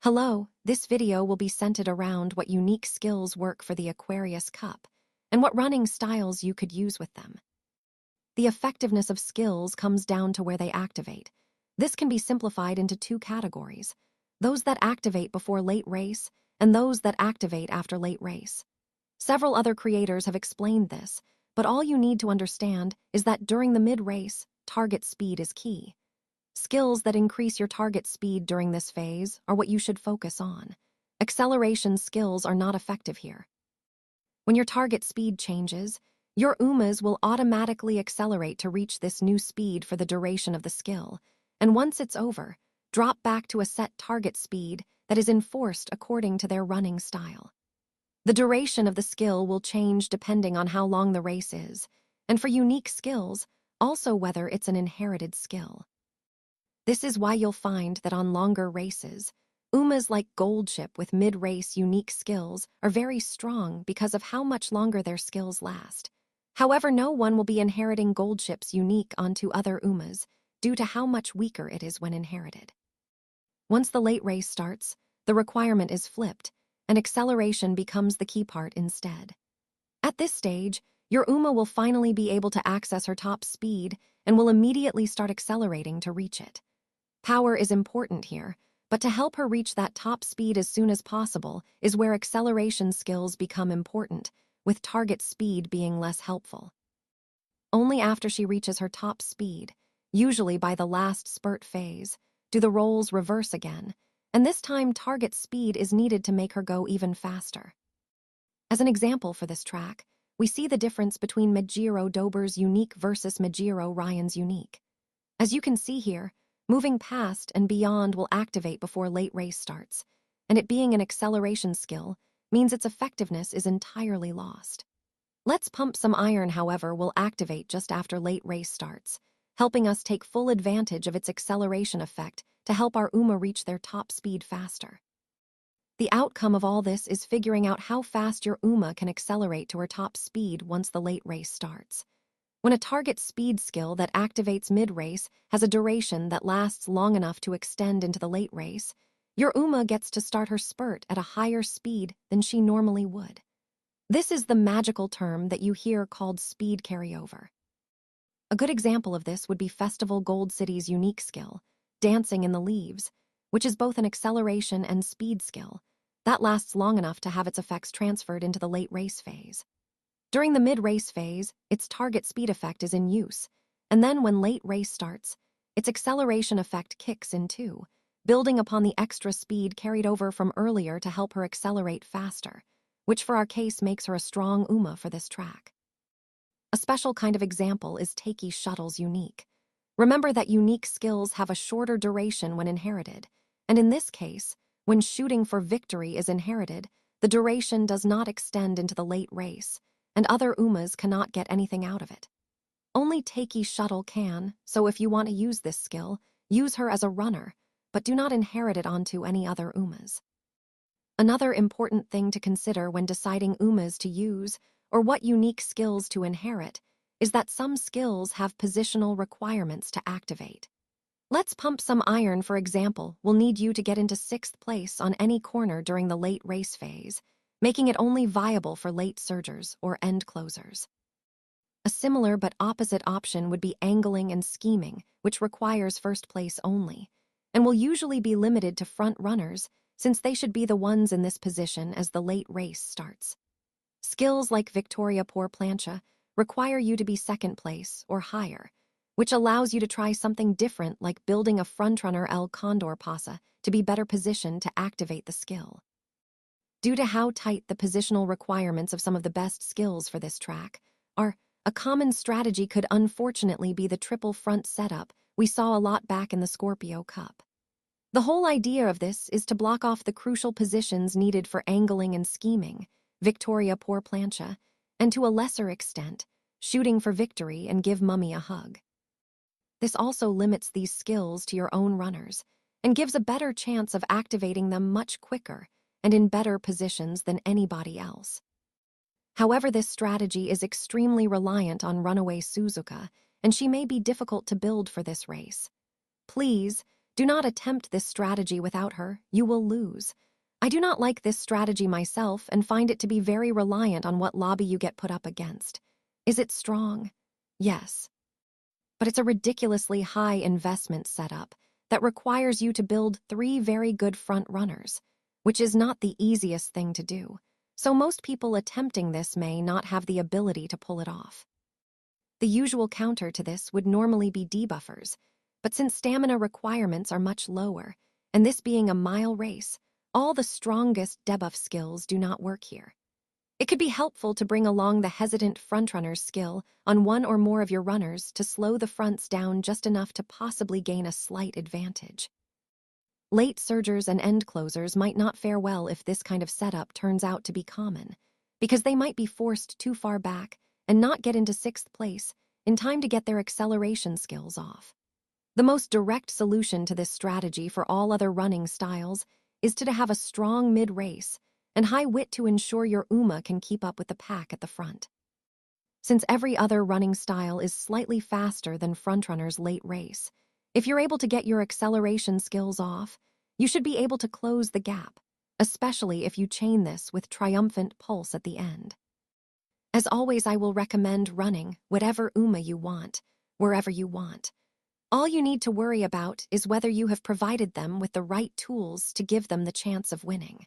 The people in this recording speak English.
Hello, this video will be centered around what unique skills work for the Aquarius cup and what running styles you could use with them. The effectiveness of skills comes down to where they activate. This can be simplified into two categories: those that activate before late race and those that activate after late race. Several other creators have explained this, but all you need to understand is that during the mid-race, target speed is key. Skills that increase your target speed during this phase are what you should focus on. Acceleration skills are not effective here. When your target speed changes, your umas will automatically accelerate to reach this new speed for the duration of the skill, and once it's over, drop back to a set target speed that is enforced according to their running style. The duration of the skill will change depending on how long the race is, and for unique skills, also whether it's an inherited skill. This is why you'll find that on longer races, umas like Goldship with mid-race unique skills are very strong because of how much longer their skills last. However, no one will be inheriting Goldship's unique onto other umas due to how much weaker it is when inherited. Once the late race starts, the requirement is flipped, and acceleration becomes the key part instead. At this stage, your uma will finally be able to access her top speed and will immediately start accelerating to reach it. Power is important here, but to help her reach that top speed as soon as possible is where acceleration skills become important, with target speed being less helpful. Only after she reaches her top speed, usually by the last spurt phase, do the roles reverse again, and this time target speed is needed to make her go even faster. As an example for this track, we see the difference between Majiro Dober's unique versus Majiro Ryan's unique. As you can see here, moving past and beyond will activate before late race starts, and it being an acceleration skill means its effectiveness is entirely lost. Let's Pump Some Iron, however, will activate just after late race starts, helping us take full advantage of its acceleration effect to help our uma reach their top speed faster. The outcome of all this is figuring out how fast your uma can accelerate to her top speed once the late race starts. When a target speed skill that activates mid-race has a duration that lasts long enough to extend into the late race, your uma gets to start her spurt at a higher speed than she normally would. This is the magical term that you hear called speed carryover. A good example of this would be Festival Gold City's unique skill, Dancing in the Leaves, which is both an acceleration and speed skill that lasts long enough to have its effects transferred into the late race phase. During the mid-race phase, its target speed effect is in use, and then when late race starts, its acceleration effect kicks in too, building upon the extra speed carried over from earlier to help her accelerate faster, which for our case makes her a strong uma for this track. A special kind of example is Takei Shuttle's unique. Remember that unique skills have a shorter duration when inherited, and in this case, when shooting for victory is inherited, the duration does not extend into the late race, and other umas cannot get anything out of it. Only Takei Shuttle can, so if you want to use this skill, use her as a runner, but do not inherit it onto any other umas. Another important thing to consider when deciding umas to use or what unique skills to inherit is that some skills have positional requirements to activate. Let's Pump Some Iron, for example, will need you to get into 6th place on any corner during the late race phase, making it only viable for late surgers or end closers. A similar but opposite option would be Angling and Scheming, which requires 1st place only, and will usually be limited to front runners since they should be the ones in this position as the late race starts. Skills like Victoria Por Plancha require you to be 2nd place or higher, which allows you to try something different like building a frontrunner El Condor Pasa to be better positioned to activate the skill. Due to how tight the positional requirements of some of the best skills for this track are, a common strategy could unfortunately be the triple front setup we saw a lot back in the Scorpio Cup. The whole idea of this is to block off the crucial positions needed for Angling and Scheming, Victoria Por Plancha, and to a lesser extent, Shooting for Victory and Give Mummy a Hug. This also limits these skills to your own runners and gives a better chance of activating them much quicker and in better positions than anybody else. However, this strategy is extremely reliant on runaway Suzuka, and she may be difficult to build for this race. Please, Do not attempt this strategy without her. You will lose. I do not like this strategy myself and find it to be very reliant on what lobby you get put up against. Is it strong? Yes. But it's a ridiculously high investment setup that requires you to build 3 very good front runners, which is not the easiest thing to do. So most people attempting this may not have the ability to pull it off. The usual counter to this would normally be debuffers, but since stamina requirements are much lower, and this being a mile race, all the strongest debuff skills do not work here. It could be helpful to bring along the hesitant frontrunner's skill on one or more of your runners to slow the fronts down just enough to possibly gain a slight advantage. Late surgers and end closers might not fare well if this kind of setup turns out to be common, because they might be forced too far back and not get into 6th place in time to get their acceleration skills off. The most direct solution to this strategy for all other running styles is to have a strong mid-race and high wit to ensure your UMA can keep up with the pack at the front. Since every other running style is slightly faster than frontrunner's late race, if you're able to get your acceleration skills off, you should be able to close the gap, especially if you chain this with triumphant pulse at the end. As always, I will recommend running whatever UMA you want, wherever you want. All you need to worry about is whether you have provided them with the right tools to give them the chance of winning.